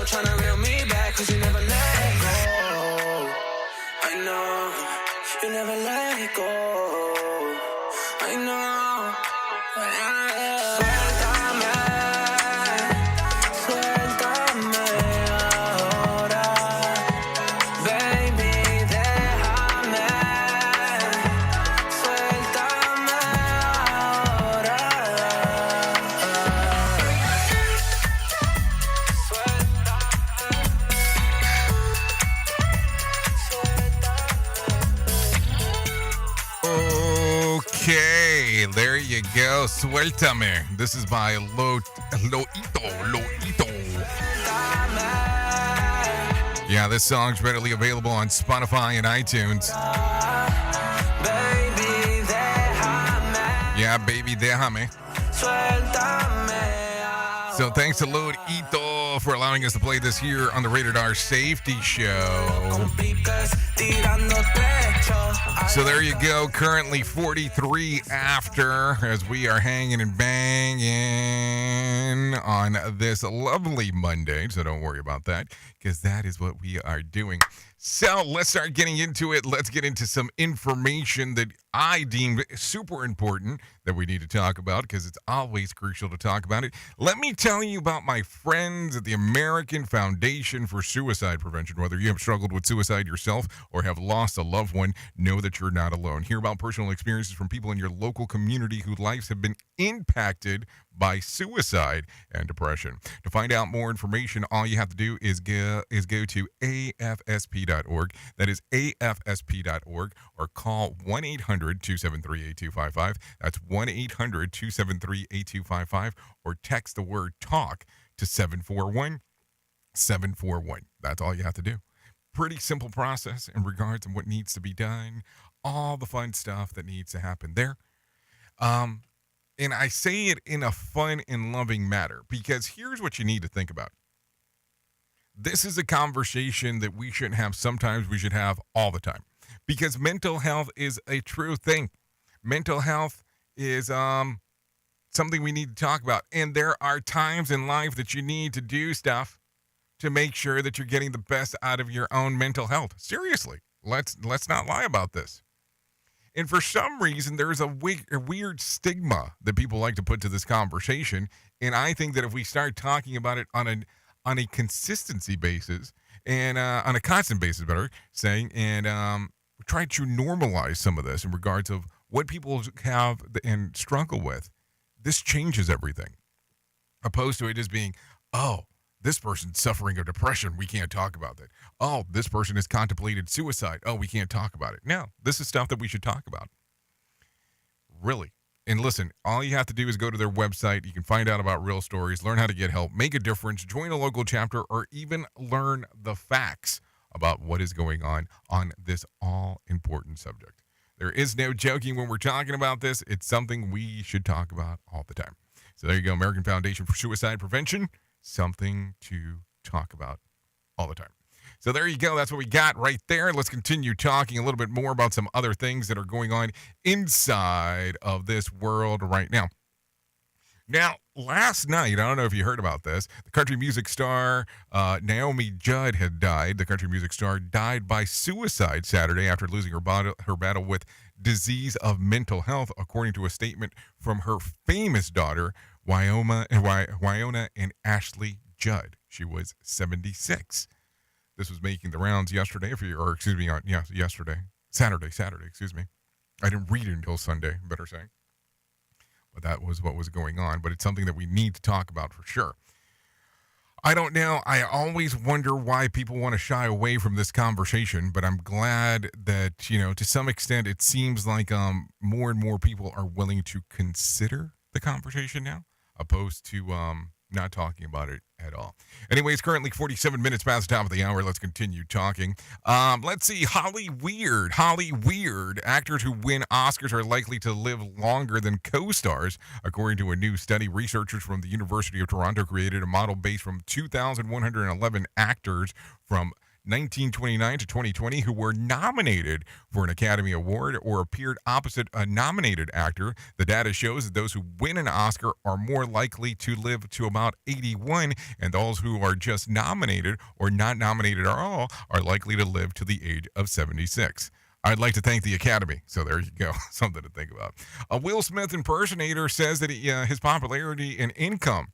Tryna reel me back, cause you never let go. I know, you never let go. I know. Suéltame, suéltame ahora. Baby, déjame. Suéltame ahora. Okay, there you go. Suéltame. This is by Loito. Yeah, this song's readily available on Spotify and iTunes. Yeah, baby, déjame. So thanks to Loito for allowing us to play this here on the Rated R Safety Show. So there you go, currently 43 after, as we are hanging and banging on this lovely Monday. So don't worry about that, because that is what we are doing. So let's start getting into it. Let's get into some information that I deem super important that we need to talk about, because it's always crucial to talk about it. Let me tell you about my friends at the American Foundation for Suicide Prevention. Whether you have struggled with suicide yourself or have lost a loved one, know that you're not alone. Hear about personal experiences from people in your local community whose lives have been impacted by suicide and depression. To find out more information, all you have to do is go to afsp.org. That is afsp.org, or call 1-800-273-8255. That's 1-800-273-8255, or text the word TALK to 741-741. That's all you have to do. Pretty simple process in regards to what needs to be done, all the fun stuff that needs to happen there. And I say it in a fun and loving manner, because here's what you need to think about. This is a conversation that we shouldn't have sometimes, we should have all the time, because mental health is a true thing. Mental health is something we need to talk about. And there are times in life that you need to do stuff to make sure that you're getting the best out of your own mental health. Seriously, let's not lie about this. And for some reason, there's a weird stigma that people like to put to this conversation. And I think that if we start talking about it on a consistency basis and on a constant basis, better saying, and try to normalize some of this in regards of what people have and struggle with, this changes everything. Opposed to it just being, oh, this person's suffering of depression. We can't talk about that. Oh, this person has contemplated suicide. Oh, we can't talk about it. No, this is stuff that we should talk about. Really. And listen, all you have to do is go to their website. You can find out about real stories, learn how to get help, make a difference, join a local chapter, or even learn the facts about what is going on this all-important subject. There is no joking when we're talking about this. It's something we should talk about all the time. So there you go, American Foundation for Suicide Prevention. Something to talk about all the time. So there you go. That's what we got right there. Let's continue talking a little bit more about some other things that are going on inside of this world right now. Now, last night, I don't know if you heard about this, the country music star Naomi Judd had died. The country music star died by suicide Saturday after losing her battle with disease of mental health, according to a statement from her famous daughter, Wyona and Ashley Judd. She was 76. This was making the rounds yesterday, Saturday, excuse me. I didn't read it until Sunday, better say. But that was what was going on. But it's something that we need to talk about for sure. I don't know. I always wonder why people want to shy away from this conversation, but I'm glad that, to some extent, it seems like more and more people are willing to consider the conversation now, opposed to not talking about it at all. Anyway, it's currently 47 minutes past the top of the hour. Let's continue talking. Let's see. Holly Weird. Actors who win Oscars are likely to live longer than co-stars. According to a new study, researchers from the University of Toronto created a model based from 2,111 actors from 1929 to 2020 who were nominated for an Academy Award or appeared opposite a nominated actor. The data shows that those who win an Oscar are more likely to live to about 81, and those who are just nominated or not nominated at all are likely to live to the age of 76. I'd like to thank the Academy. So there you go. Something to think about. A Will Smith impersonator says that his popularity and income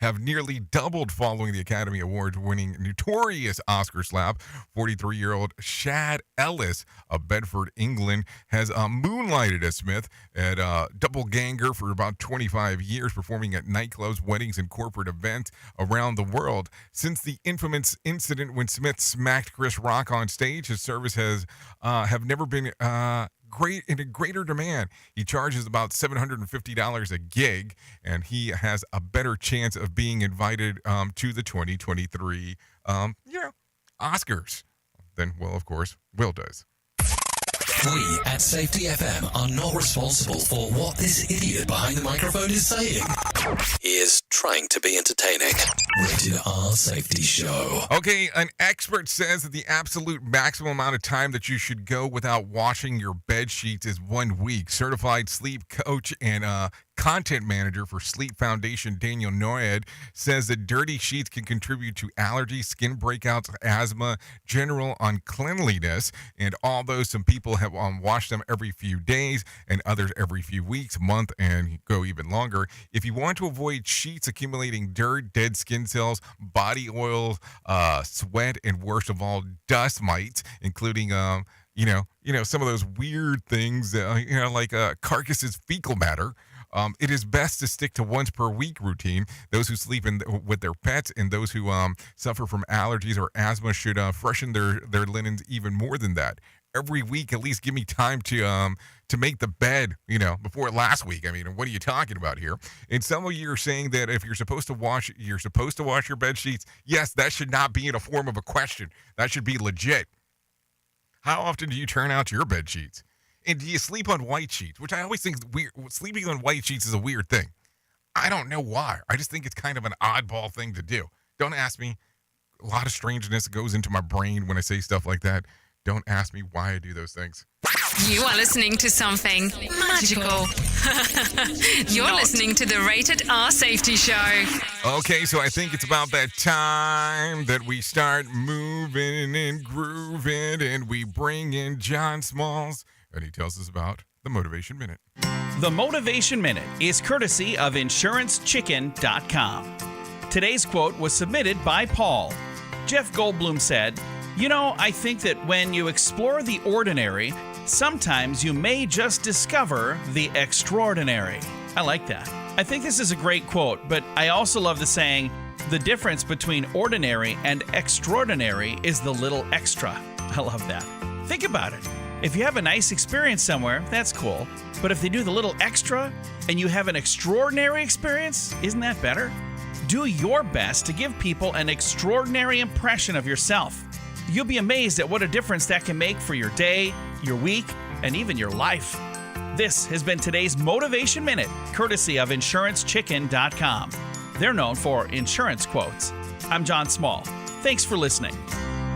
have nearly doubled following the Academy Awards winning notorious Oscar slap. 43-year-old Shad Ellis of Bedford, England, has moonlighted as Smith at Doppelganger for about 25 years, performing at nightclubs, weddings, and corporate events around the world. Since the infamous incident when Smith smacked Chris Rock on stage, his service has have never been in a greater demand. He charges about $750 a gig, and he has a better chance of being invited to the 2023 Oscars than, well, of course, Will does. We at Safety FM are not responsible for what this idiot behind the microphone is saying. He is trying to be entertaining. Rated R Safety Show. Okay, an expert says that the absolute maximum amount of time that you should go without washing your bed sheets is 1 week. Certified sleep coach and content manager for Sleep Foundation, Daniel Noyad, says that dirty sheets can contribute to allergies, skin breakouts, asthma, general uncleanliness, and although some people have washed them every few days and others every few weeks, month, and go even longer, if you want to avoid sheets accumulating dirt, dead skin cells, body oils, sweat, and worst of all, dust mites, including some of those weird things, like carcasses fecal matter. It is best to stick to once per week routine. Those who sleep with their pets and those who suffer from allergies or asthma should freshen their linens even more than that. Every week, at least give me time to make the bed, before last week. I mean, what are you talking about here? And some of you are saying that if you're supposed to wash your bed sheets. Yes, that should not be in a form of a question. That should be legit. How often do you turn out your bed sheets? And do you sleep on white sheets? Which I always think is weird. Sleeping on white sheets is a weird thing. I don't know why. I just think it's kind of an oddball thing to do. Don't ask me. A lot of strangeness goes into my brain when I say stuff like that. Don't ask me why I do those things. You are listening to something magical. You're listening to the Rated R Safety Show. Okay, so I think it's about that time that we start moving and grooving, and we bring in John Smalls and he tells us about the Motivation Minute. The Motivation Minute is courtesy of InsuranceChicken.com. Today's quote was submitted by Paul. Jeff Goldblum said, I think that when you explore the ordinary, sometimes you may just discover the extraordinary. I like that. I think this is a great quote, but I also love the saying, the difference between ordinary and extraordinary is the little extra. I love that. Think about it. If you have a nice experience somewhere, that's cool. But if they do the little extra and you have an extraordinary experience, isn't that better? Do your best to give people an extraordinary impression of yourself. You'll be amazed at what a difference that can make for your day, your week, and even your life. This has been today's Motivation Minute, courtesy of InsuranceChicken.com. They're known for insurance quotes. I'm John Small. Thanks for listening.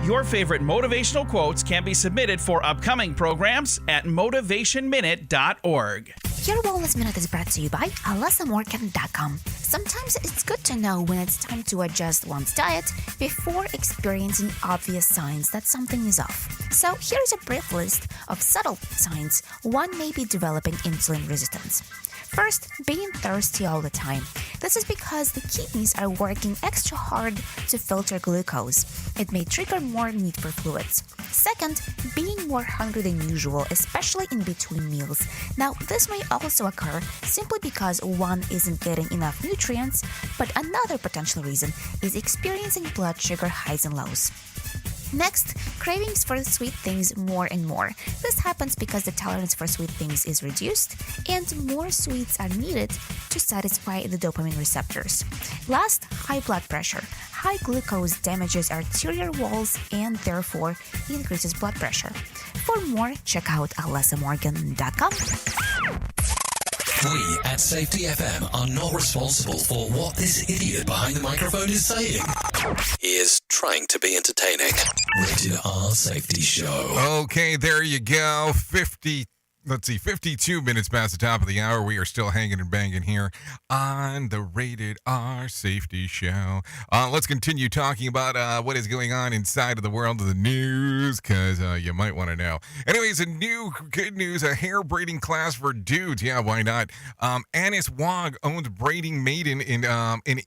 Your favorite motivational quotes can be submitted for upcoming programs at motivationminute.org. Your Wellness Minute is brought to you by AlysaMorgan.com. Sometimes it's good to know when it's time to adjust one's diet before experiencing obvious signs that something is off. So here's a brief list of subtle signs one may be developing insulin resistance. First, being thirsty all the time. This is because the kidneys are working extra hard to filter glucose. It may trigger more need for fluids. Second, being more hungry than usual, especially in between meals. Now, this may also occur simply because one isn't getting enough nutrients, but another potential reason is experiencing blood sugar highs and lows. Next, cravings for sweet things more and more. This happens because the tolerance for sweet things is reduced and more sweets are needed to satisfy the dopamine receptors. Last, high blood pressure. High glucose damages arterial walls and therefore increases blood pressure. For more, check out AlysaMorgan.com. We at Safety FM are not responsible for what this idiot behind the microphone is saying. He is trying to be entertaining. Rated R Safety Show. Okay, there you go. 52 minutes past the top of the hour. We are still hanging and banging here on the Rated R Safety Show. Let's continue talking about what is going on inside of the world of the news, because you might want to know. Anyways, a new good news, a hair braiding class for dudes. Yeah, why not? Anis Wog owns Braiding Maiden in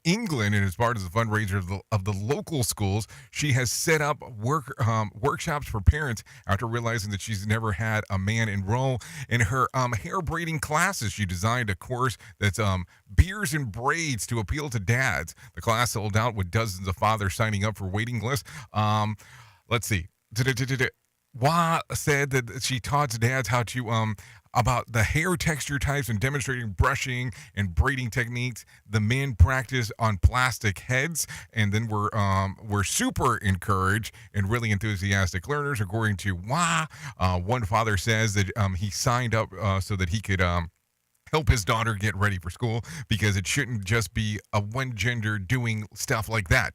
England, and as part of the fundraiser of the local schools, she has set up workshops for parents after realizing that she's never had a man enroll in her hair braiding classes. She designed a course that's beers and braids to appeal to dads. The class sold out with dozens of fathers signing up for waiting lists. Let's see. Wah said that she taught dads how to about the hair texture types and demonstrating brushing and braiding techniques. The men practice on plastic heads, and then we're super encouraged and really enthusiastic learners, according to Wah. One father says that he signed up so that he could help his daughter get ready for school, because it shouldn't just be a one gender doing stuff like that.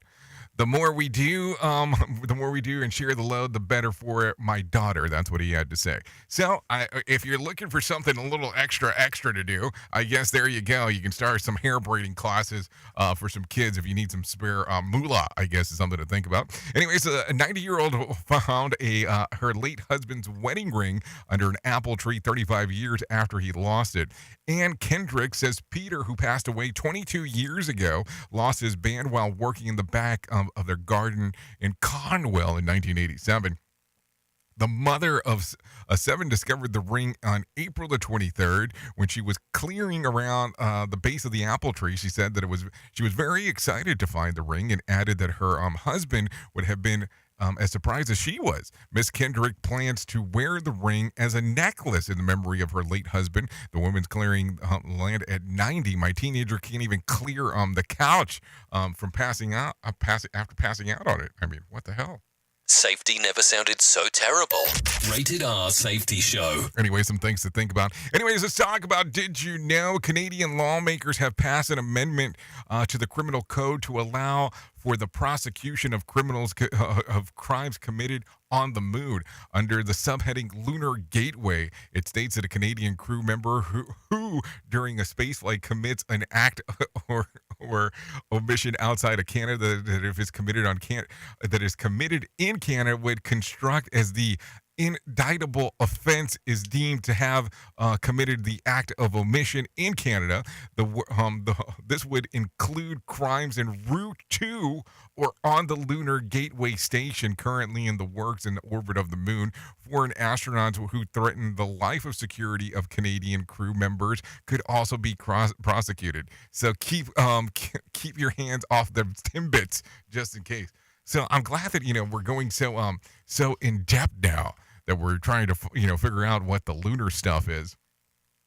The more we do and share the load, the better for my daughter. That's what he had to say. So if you're looking for something a little extra to do, I guess there you go. You can start some hair braiding classes for some kids if you need some spare moolah, I guess is something to think about. Anyways, a 90-year-old found her late husband's wedding ring under an apple tree 35 years after he lost it. Ann Kendrick says Peter, who passed away 22 years ago, lost his band while working in the back of their garden in Conwell in 1987. The mother of 7 discovered the ring on April the 23rd when she was clearing around the base of the apple tree. She said that she was very excited to find the ring, and added that her husband would have been as surprised as she was. Miss Kendrick plans to wear the ring as a necklace in the memory of her late husband. The woman's clearing land at 90. My teenager can't even clear the couch from passing out after passing out on it. I mean, what the hell? Safety never sounded so terrible. Rated R Safety Show. Anyway, some things to think about. Anyways, let's talk about, did you know Canadian lawmakers have passed an amendment to the criminal code to allow for the prosecution of criminals of crimes committed on the moon. Under the subheading Lunar Gateway, it states that a Canadian crew member who during a spaceflight commits an act or omission outside of Canada that if it's committed that is committed in Canada would construct as the indictable offense is deemed to have committed the act of omission in Canada. This would include crimes en route to or on the Lunar Gateway Station, currently in the works in orbit of the moon. Foreign astronauts who threaten the life of security of Canadian crew members could also be prosecuted. So keep your hands off the Timbits just in case. So I'm glad that we're going so in depth now that we're trying to figure out what the lunar stuff is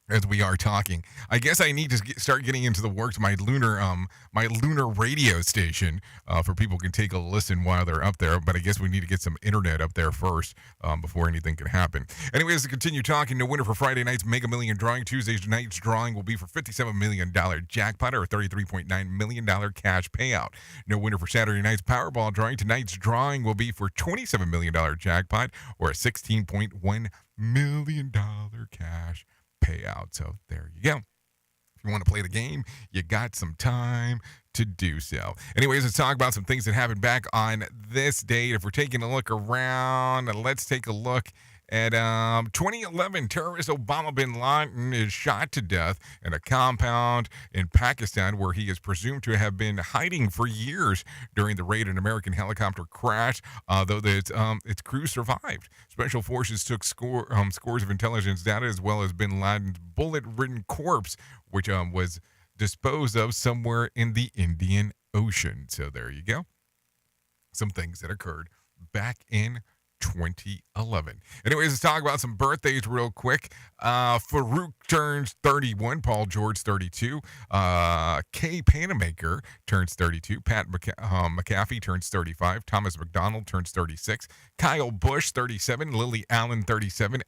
as we are talking. I guess I need to start getting into the works of my lunar radio station for people can take a listen while they're up there. But I guess we need to get some internet up there first before anything can happen. Anyways, to continue talking, no winner for Friday night's Mega Million drawing. Tuesday's night's drawing will be for $57 million jackpot or a $33.9 million cash payout. No winner for Saturday night's Powerball drawing. Tonight's drawing will be for $27 million jackpot or a $16.1 million cash payout. So there you go. If you want to play the game, you got some time to do so. Anyways, let's talk about some things that happened back on this date. If we're taking a look around, let's take a look at 2011. Terrorist Osama bin Laden is shot to death in a compound in Pakistan where he is presumed to have been hiding for years during the raid. An American helicopter crashed, though its crew survived. Special forces took scores of intelligence data as well as bin Laden's bullet-ridden corpse, which was disposed of somewhere in the Indian Ocean. So there you go. Some things that occurred back in 2011. Anyways, let's talk about some birthdays real quick. Farouk turns 31. Paul George, 32. Kay Panamaker turns 32. Pat McAfee turns 35. Thomas McDonald turns 36. Kyle Busch, 37. Lily Allen, 37.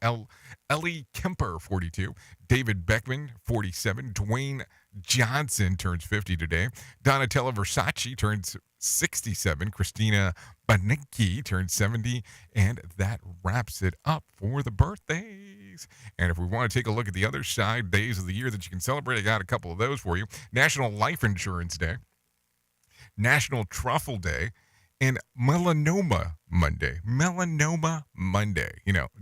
Ellie Kemper, 42. David Beckman, 47. Dwayne Johnson turns 50 today. Donatella Versace turns 67. Christina Banicki turned 70. And that wraps it up for the birthdays. And if we want to take a look at the other side, days of the year that you can celebrate, I got a couple of those for you. National Life Insurance Day. National Truffle Day. And Melanoma Monday. Melanoma Monday.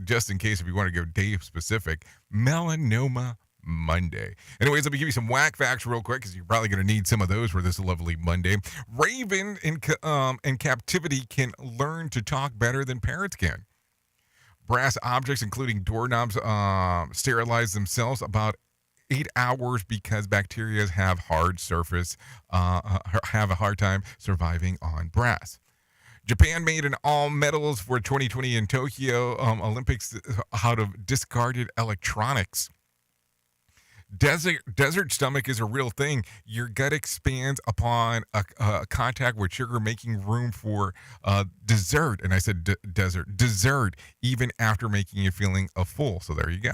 Just in case if you want to go day specific, Melanoma Monday. Anyways, let me give you some whack facts real quick because you're probably going to need some of those for this lovely Monday. Raven in captivity can learn to talk better than parrots can. Brass objects, including doorknobs, sterilize themselves about 8 hours because bacteria have have a hard time surviving on brass. Japan made an all medals for 2020 in Tokyo Olympics out of discarded electronics. Desert stomach is a real thing. Your gut expands upon a contact with sugar, making room for dessert. And I said dessert, even after making you feeling full. So there you go.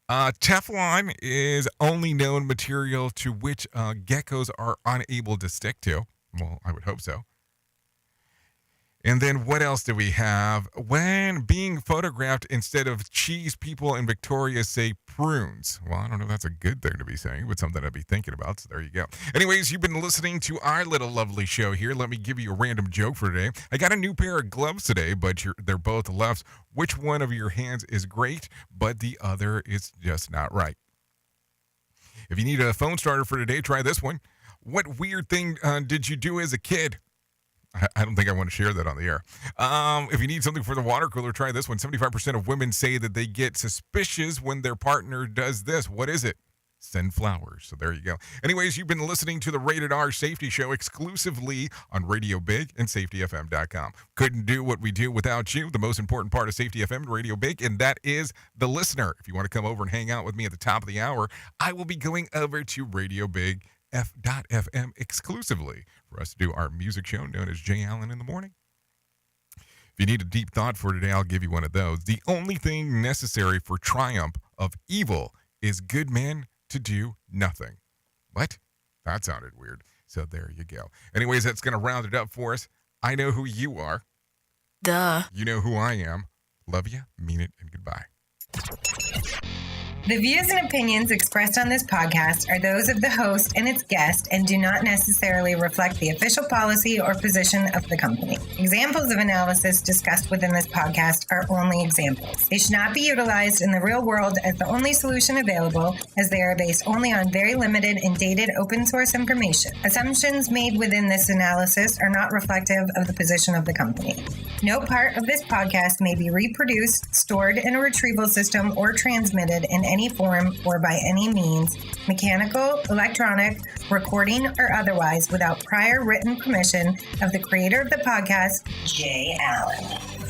Teflon is only known material to which geckos are unable to stick to. Well, I would hope so. And then what else do we have? When being photographed instead of cheese, people in Victoria say prunes. Well, I don't know if that's a good thing to be saying, but something I'd be thinking about. So there you go. Anyways, you've been listening to our little lovely show here. Let me give you a random joke for today. I got a new pair of gloves today, but they're both lefts. Which one of your hands is great, but the other is just not right? If you need a phone starter for today, try this one. What weird thing did you do as a kid? I don't think I want to share that on the air. If you need something for the water cooler, try this one. 75% of women say that they get suspicious when their partner does this. What is it? Send flowers. So there you go. Anyways, you've been listening to the Rated R Safety Show exclusively on Radio Big and SafetyFM.com. Couldn't do what we do without you. The most important part of Safety FM and Radio Big, and that is the listener. If you want to come over and hang out with me at the top of the hour, I will be going over to Radio Big F.FM exclusively for us to do our music show known as Jay Allen in the Morning. If you need a deep thought for today, I'll give you one of those. The only thing necessary for triumph of evil is good men to do nothing. What? That sounded weird. So there you go. Anyways, that's going to round it up for us. I know who you are. Duh. You know who I am. Love you, mean it, and goodbye. The views and opinions expressed on this podcast are those of the host and its guest and do not necessarily reflect the official policy or position of the company. Examples of analysis discussed within this podcast are only examples. They should not be utilized in the real world as the only solution available, as they are based only on very limited and dated open source information. Assumptions made within this analysis are not reflective of the position of the company. No part of this podcast may be reproduced, stored in a retrieval system, or transmitted in any form or by any means, mechanical, electronic, recording, or otherwise, without prior written permission of the creator of the podcast, Jay Allen.